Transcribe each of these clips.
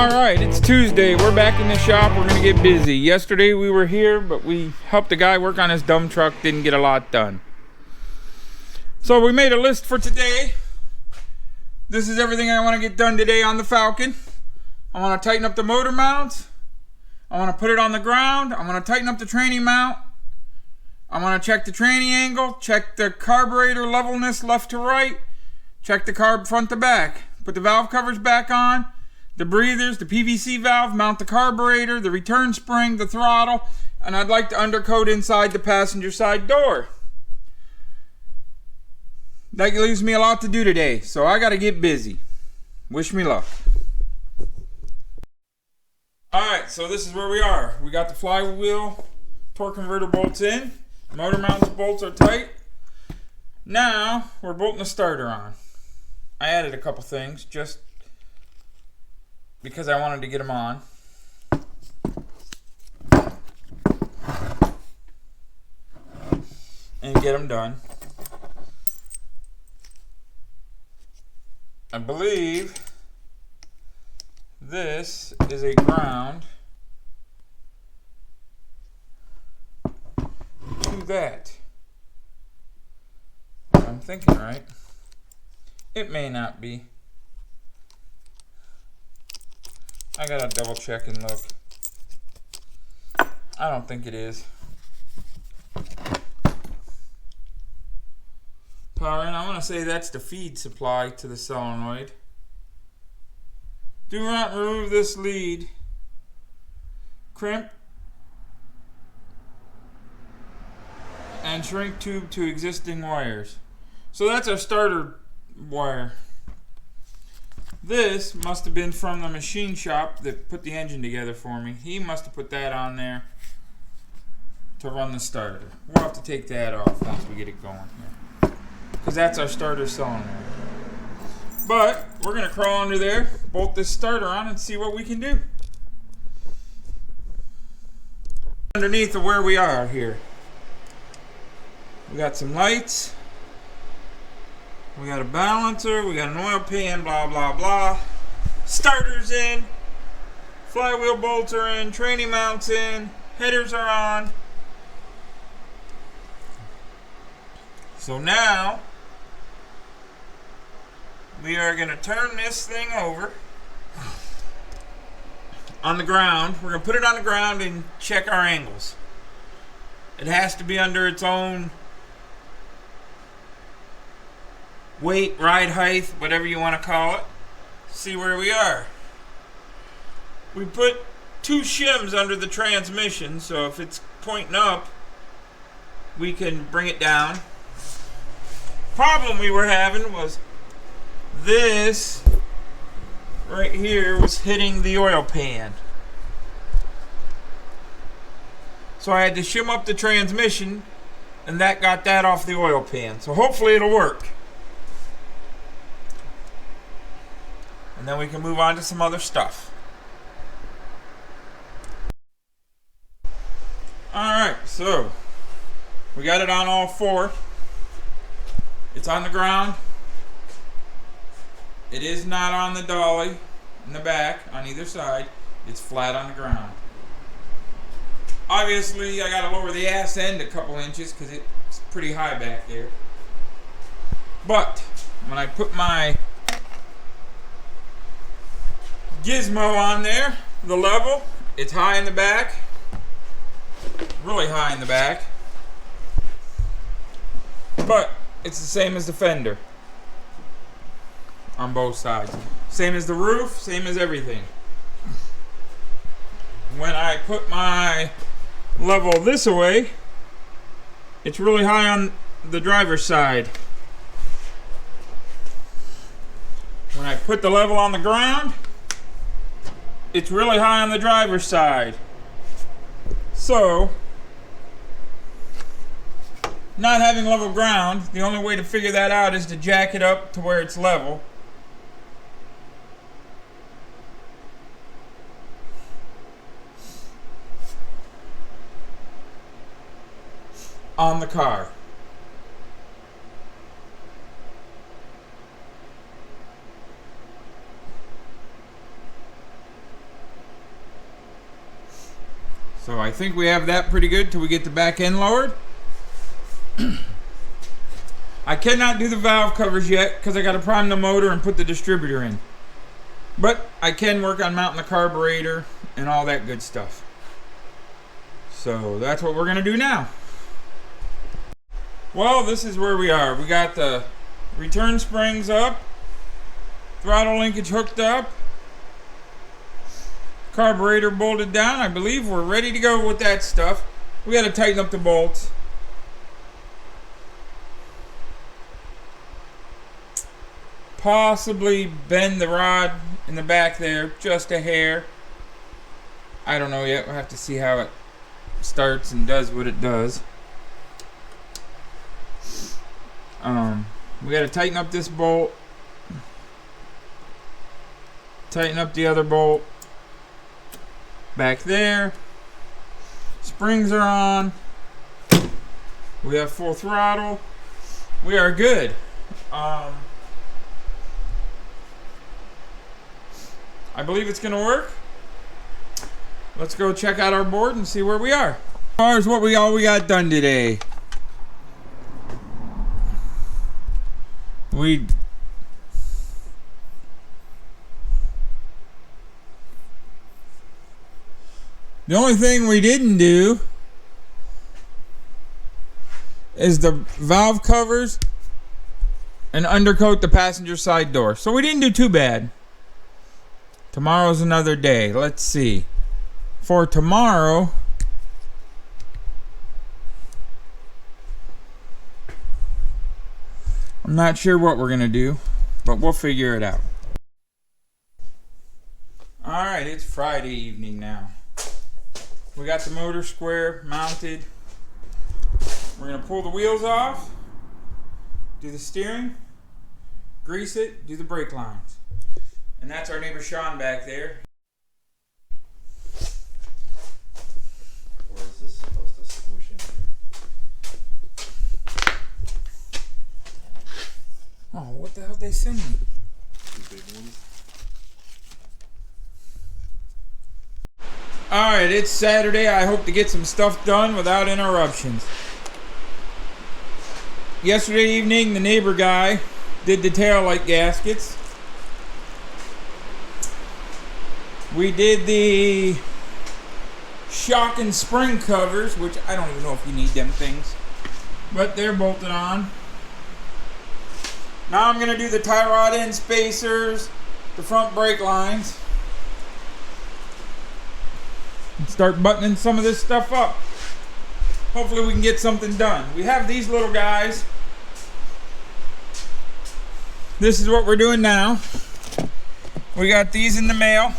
Alright, it's Tuesday. We're back in the shop. We're gonna get busy. Yesterday we were here, but we helped a guy work on his dump truck. Didn't get a lot done. So we made a list for today. This is everything I want to get done today on the Falcon. I want to tighten up the motor mounts. I want to put it on the ground. I want to tighten up the tranny mount. I want to check the tranny angle. Check the carburetor levelness left to right. Check the carb front to back. Put the valve covers back on. The breathers, the PVC valve, mount the carburetor, the return spring, the throttle, and I'd like to undercoat inside the passenger side door. That leaves me a lot to do today, so I gotta get busy. Wish me luck. Alright, so this is where we are. We got the flywheel torque converter bolts in. Motor mounts bolts are tight. Now, we're bolting the starter on. I added a couple things just because I wanted to get them on. And get them done. I believe this is a ground to that. I'm thinking right. It may not be. I gotta double check and look. I don't think it is. Power in, I want to say that's the feed supply to the solenoid. Do not remove this lead. Crimp and shrink tube to existing wires. So that's our starter wire. This must have been from the machine shop that put the engine together for me. He must have put that on there to run the starter. We'll have to take that off once we get it going here, because that's our starter solenoid. But we're going to crawl under there, bolt this starter on, and see what we can do. Underneath of where we are here, we got some lights. We got a balancer, we got an oil pan, blah, blah, blah. Starter's in. Flywheel bolts are in. Tranny mounts in. Headers are on. So now, we are going to turn this thing over on the ground. We're going to put it on the ground and check our angles. It has to be under its own weight, ride height, whatever you want to call it. See where we are. We put 2 shims under the transmission, so if it's pointing up, we can bring it down. Problem we were having was this right here was hitting the oil pan. So I had to shim up the transmission, and that got that off the oil pan. So hopefully it'll work. And then we can move on to some other stuff. Alright, so we got it on all 4. It's on the ground. It is not on the dolly in the back on either side. It's flat on the ground. Obviously, I got to lower the ass end a couple inches because it's pretty high back there. But when I put my gizmo on there, the level, it's high in the back, really high in the back, but it's the same as the fender on both sides, same as the roof, same as everything. When I put my level this way, it's really high on the driver's side. When I put the level on the ground, it's really high on the driver's side. So, not having level ground, the only way to figure that out is to jack it up to where it's level. On the car. So I think we have that pretty good till we get the back end lowered. I cannot do the valve covers yet because I got to prime the motor and put the distributor in. But I can work on mounting the carburetor and all that good stuff. So that's what we're going to do now. Well, this is where we are. We got the return springs up, throttle linkage hooked up, carburetor bolted down. I believe we're ready to go with that stuff. We got to tighten up the bolts. Possibly bend the rod in the back there just a hair. I don't know yet. We'll have to see how it starts and does what it does. We got to tighten up this bolt. Tighten up the other bolt. Back there. Springs are on. We have full throttle. We are good. I believe it's going to work. Let's go check out our board and see where we are. As far as what we got done today. The only thing we didn't do is the valve covers and undercoat the passenger side door. So we didn't do too bad. Tomorrow's another day. Let's see. For tomorrow, I'm not sure what we're going to do, but we'll figure it out. Alright, it's Friday evening now. We got the motor square mounted. We're going to pull the wheels off, do the steering, grease it, do the brake lines. And that's our neighbor Sean back there. Or is this supposed to squish in here? Oh, what the hell did they send me? 2 big ones. Alright, it's Saturday. I hope to get some stuff done without interruptions. Yesterday evening, the neighbor guy did the taillight gaskets. We did the shock and spring covers, which I don't even know if you need them things, but they're bolted on. Now I'm going to do the tie rod end spacers, the front brake lines, and start buttoning some of this stuff up. Hopefully we can get something done. We have these little guys. This is what we're doing now. We got these in the mail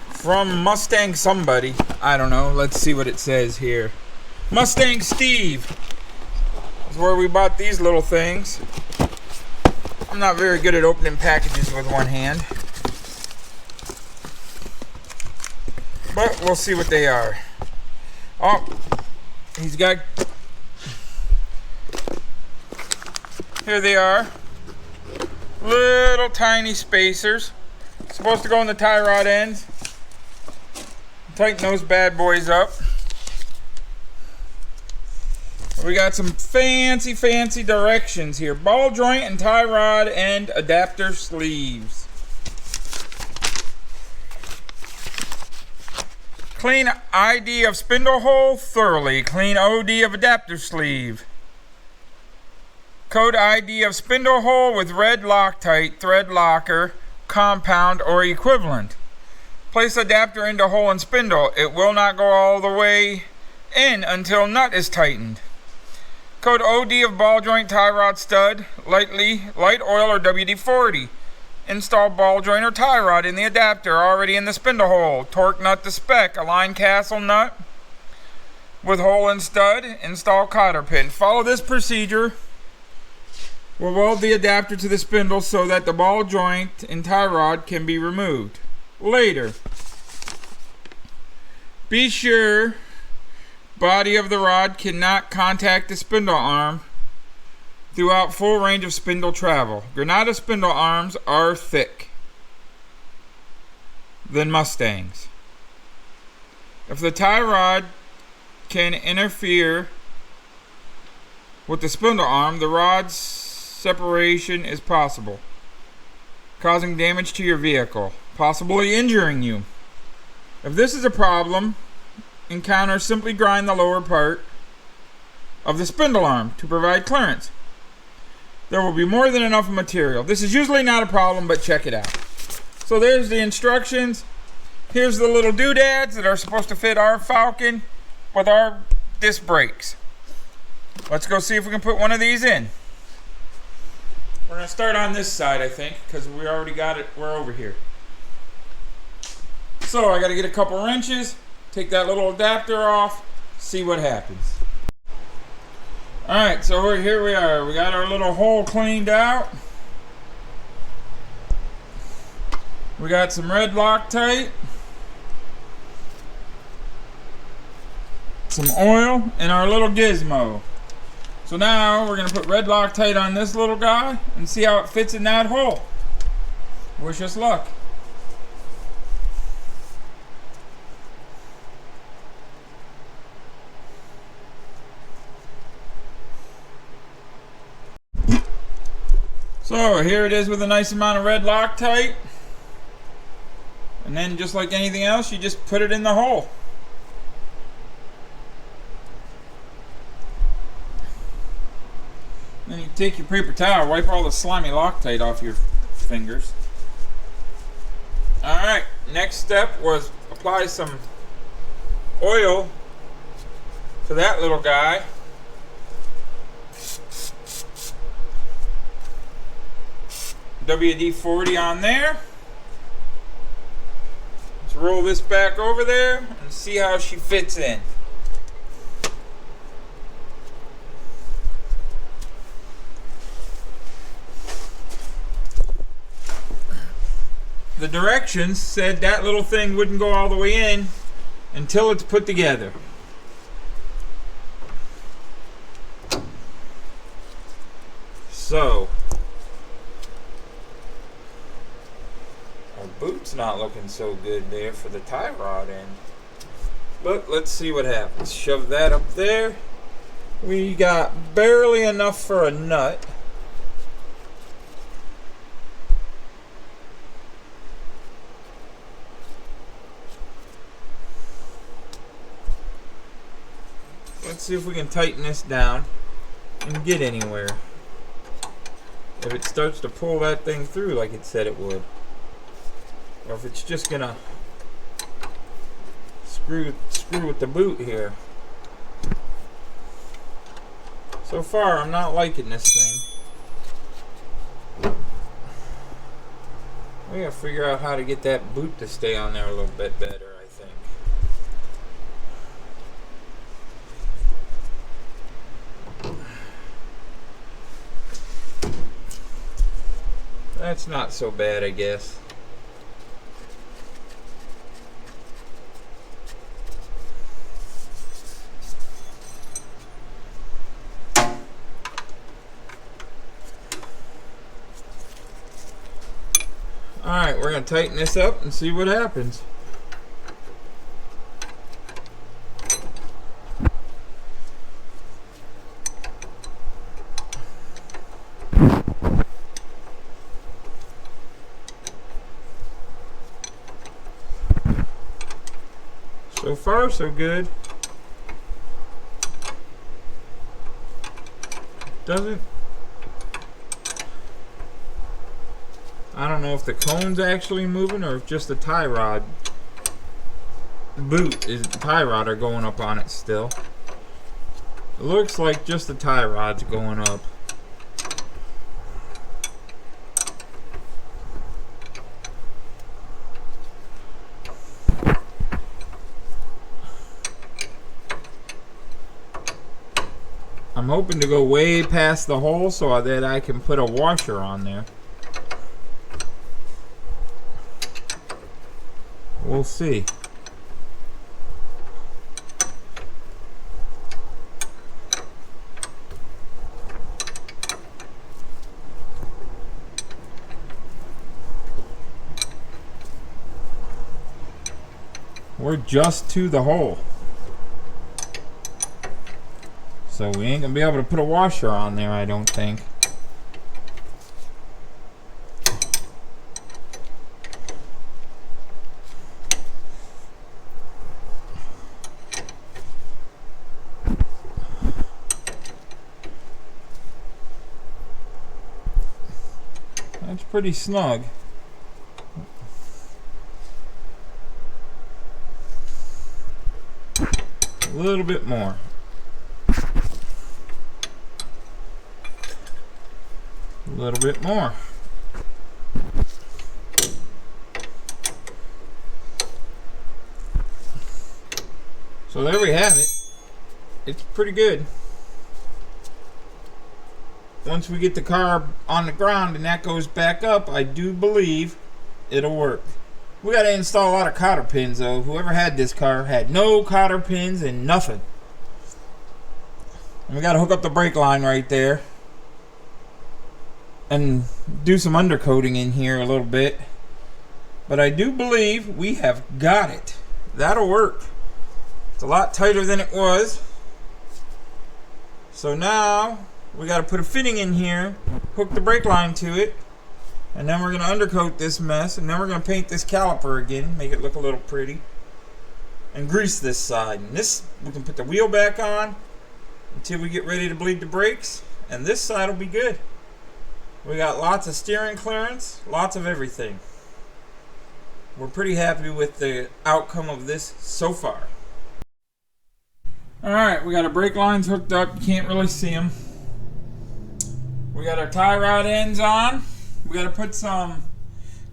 from Mustang somebody. I don't know. Let's see what it says here. Mustang Steve is where we bought these little things. I'm not very good at opening packages with one hand, but we'll see what they are. Oh, he's got... Here they are. Little tiny spacers. Supposed to go in the tie rod ends. Tighten those bad boys up. We got some fancy directions here. Ball joint and tie rod and adapter sleeves. Clean ID of spindle hole thoroughly. Clean OD of adapter sleeve. Code ID of spindle hole with red Loctite, thread locker, compound, or equivalent. Place adapter into hole and spindle. It will not go all the way in until nut is tightened. Code OD of ball joint tie rod stud, light oil or WD-40. Install ball joint or tie rod in the adapter already in the spindle hole. Torque nut to spec. Align castle nut with hole and stud. Install cotter pin. Follow this procedure. We'll weld the adapter to the spindle so that the ball joint and tie rod can be removed later. Be sure body of the rod cannot contact the spindle arm throughout full range of spindle travel. Granada spindle arms are thick than Mustangs. If the tie rod can interfere with the spindle arm, the rod's separation is possible, causing damage to your vehicle, possibly injuring you. If this is a problem, encounter, simply grind the lower part of the spindle arm to provide clearance. There will be more than enough material. This is usually not a problem, but check it out. So there's the instructions. Here's the little doodads that are supposed to fit our Falcon with our disc brakes. Let's go see if we can put one of these in. We're going to start on this side, I think, because we already got it. We're over here. So I got to get a couple wrenches, take that little adapter off, see what happens. Alright, so here we are. We got our little hole cleaned out. We got some red Loctite, some oil, and our little gizmo. So now we're going to put red Loctite on this little guy and see how it fits in that hole. Wish us luck. So here it is with a nice amount of red Loctite. And then just like anything else, you just put it in the hole. Then you take your paper towel, wipe all the slimy Loctite off your fingers. Alright, next step was apply some oil to that little guy. WD-40 on there. Let's roll this back over there and see how she fits in. The directions said that little thing wouldn't go all the way in until it's put together. So our boot's not looking so good there for the tie rod end. But let's see what happens. Shove that up there. We got barely enough for a nut. Let's see if we can tighten this down and get anywhere. If it starts to pull that thing through like it said it would. Or if it's just gonna screw with the boot here. So far I'm not liking this thing. We gotta figure out how to get that boot to stay on there a little bit better, I think. That's not so bad, I guess. Alright, we're going to tighten this up and see what happens. So far, so good. Doesn't. I don't know if the cone's actually moving or if just the tie rod boot is the tie rod are going up on it still. It looks like just the tie rod's going up. I'm hoping to go way past the hole so that I can put a washer on there. We'll see. we're just to the hole. So we ain't gonna be able to put a washer on there, I don't think. That's pretty snug. A little bit more. A little bit more. So there we have it. It's pretty good. Once we get the car on the ground and that goes back up, I do believe it'll work. We got to install a lot of cotter pins though. Whoever had this car had no cotter pins and nothing. And we got to hook up the brake line right there. And do some undercoating in here a little bit. But I do believe we have got it. That'll work. It's a lot tighter than it was. So now we got to put a fitting in here, hook the brake line to it, and then we're going to undercoat this mess, and then we're going to paint this caliper again, make it look a little pretty, and grease this side. And this, we can put the wheel back on until we get ready to bleed the brakes, and this side will be good. We got lots of steering clearance, lots of everything. We're pretty happy with the outcome of this so far. Alright, we got our brake lines hooked up, you can't really see them. We got our tie rod ends on. We got to put some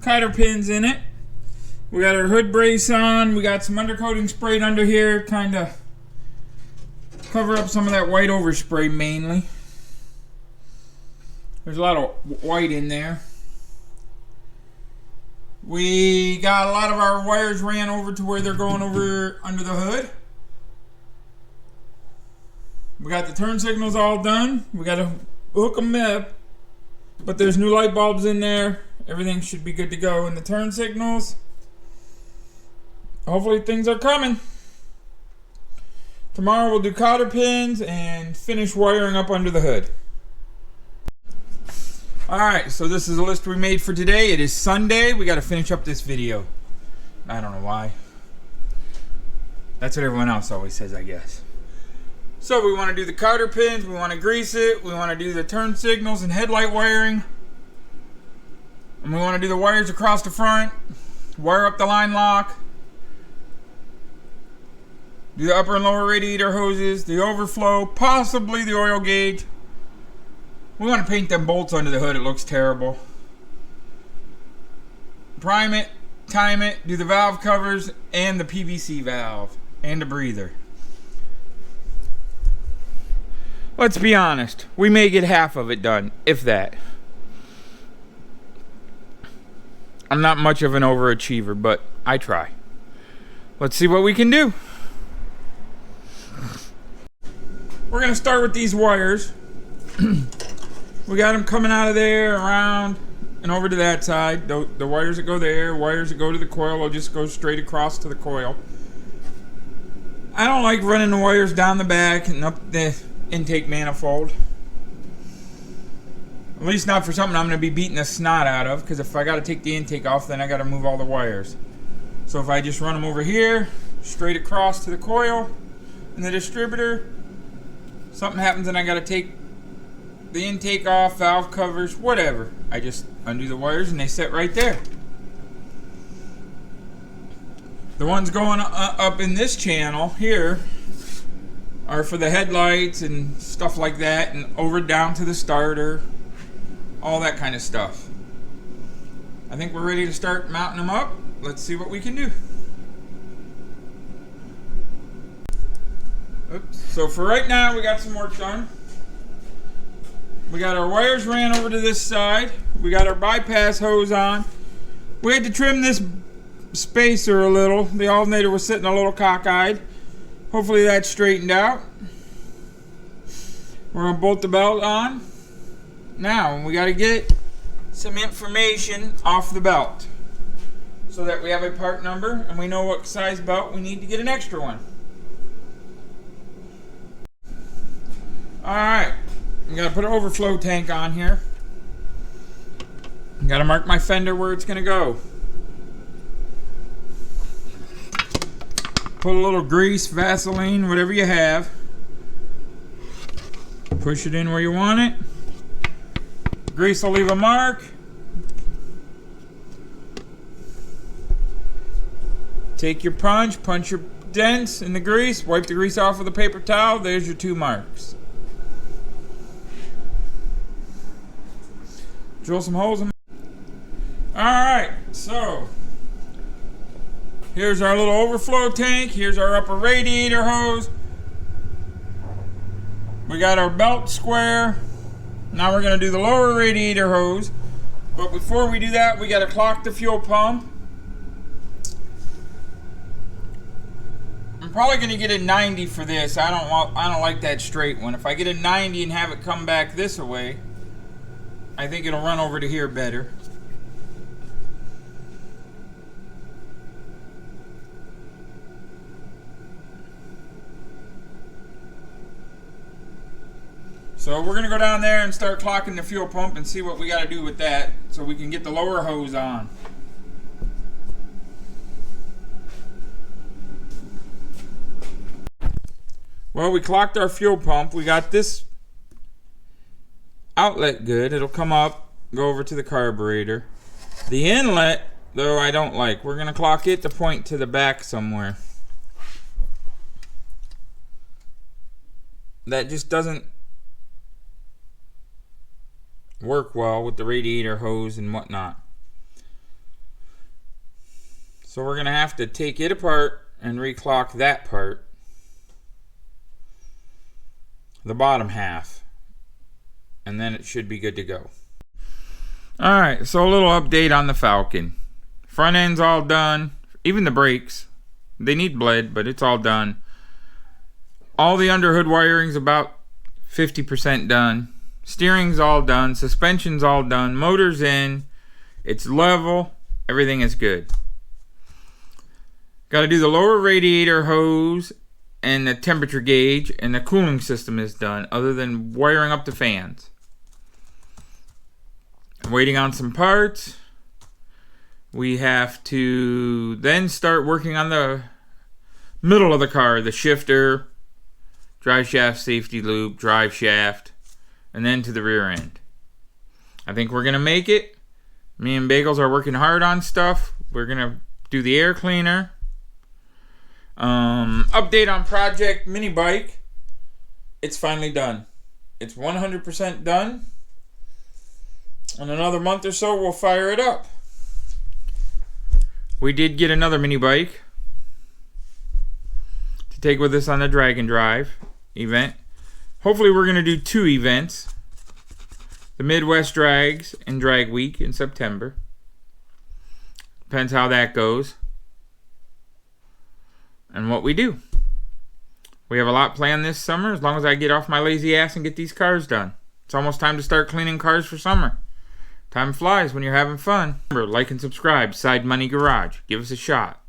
cotter pins in it. We got our hood brace on. We got some undercoating sprayed under here, kind of cover up some of that white overspray mainly. There's a lot of white in there. We got a lot of our wires ran over to where they're going over under the hood. We got the turn signals all done. We got to hook them up, but there's new light bulbs in there. Everything should be good to go in the turn signals. Hopefully things are coming. Tomorrow we'll do cotter pins and finish wiring up under the hood. Alright, so this is a list we made for today. It is Sunday. We got to finish up this video. I don't know why. That's what everyone else always says, I guess. So we want to do the cotter pins, we want to grease it, we want to do the turn signals and headlight wiring. And we want to do the wires across the front, wire up the line lock, do the upper and lower radiator hoses, the overflow, possibly the oil gauge. We want to paint them bolts under the hood, it looks terrible. Prime it, time it, do the valve covers and the PVC valve and the breather. Let's be honest, we may get half of it done, if that. I'm not much of an overachiever, but I try. Let's see what we can do. We're going to start with these wires. We got them coming out of there, around, and over to that side. The wires that go there, wires that go to the coil will just go straight across to the coil. I don't like running the wires down the back and up the intake manifold. At least not for something I'm going to be beating the snot out of, because if I got to take the intake off, then I got to move all the wires. So if I just run them over here, straight across to the coil and the distributor, something happens and I got to take the intake off, valve covers, whatever. I just undo the wires and they sit right there. The ones going up in this channel here are for the headlights and stuff like that, and over down to the starter, all that kind of stuff. I think we're ready to start mounting them up. Let's see what we can do. Oops. So for right now, we got some work done. We got our wires ran over to this side. We got our bypass hose on. We had to trim this spacer a little. The alternator was sitting a little cockeyed. Hopefully that's straightened out. We're going to bolt the belt on. Now, we got to get some information off the belt. so that we have a part number and we know what size belt we need to get an extra one. Alright, I'm going to put an overflow tank on here. I got to mark my fender where it's going to go. Put a little grease, Vaseline, whatever you have. Push it in where you want it. Grease will leave a mark. Take your punch your dents in the grease, wipe the grease off with a paper towel. There's your 2 marks. Drill some holes in. Alright, so here's our little overflow tank. Here's our upper radiator hose. We got our belt square. Now we're going to do the lower radiator hose. But before we do that, we got to clock the fuel pump. I'm probably going to get a 90 for this. I don't like that straight one. If I get a 90 and have it come back this way, I think it'll run over to here better. So we're going to go down there and start clocking the fuel pump and see what we got to do with that so we can get the lower hose on. Well, we clocked our fuel pump. We got this outlet good. It'll come up, go over to the carburetor. The inlet, though, I don't like. We're going to clock it to point to the back somewhere. That just doesn't work well with the radiator hose and whatnot. So we're going to have to take it apart and reclock that part. The bottom half. And then it should be good to go. Alright, so a little update on the Falcon. Front end's all done. Even the brakes. They need bled, but it's all done. All the underhood wiring's about 50% done. Steering's all done. Suspension's all done. Motor's in. It's level. Everything is good. Got to do the lower radiator hose and the temperature gauge, and the cooling system is done, other than wiring up the fans. I'm waiting on some parts. We have to then start working on the middle of the car, the shifter, drive shaft safety loop, drive shaft, and then to the rear end. I think we're going to make it. Me and Bagels are working hard on stuff. We're going to do the air cleaner. Update on Project Mini Bike. It's finally done. It's 100% done. In another month or so, we'll fire it up. We did get another mini bike to take with us on the Drag and Drive event. Hopefully we're going to do 2 events. The Midwest Drags and Drag Week in September. Depends how that goes. And what we do. We have a lot planned this summer, as long as I get off my lazy ass and get these cars done. It's almost time to start cleaning cars for summer. Time flies when you're having fun. Remember, like and subscribe, Side Money Garage. Give us a shot.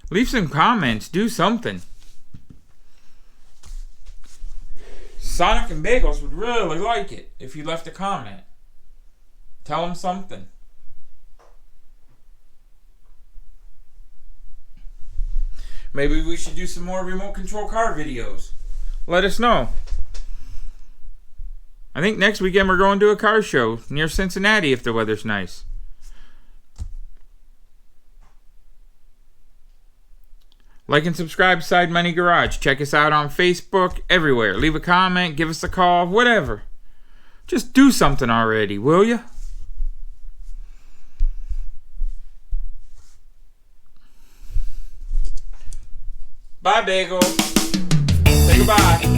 Leave some comments. Do something. Sonic and Bagels would really like it if you left a comment. Tell them something. Maybe we should do some more remote control car videos. Let us know. I think next weekend we're going to a car show near Cincinnati if the weather's nice. Like and subscribe, Side Money Garage. Check us out on Facebook, everywhere. Leave a comment, give us a call, whatever. Just do something already, will ya? Bye, Bagel. Say goodbye.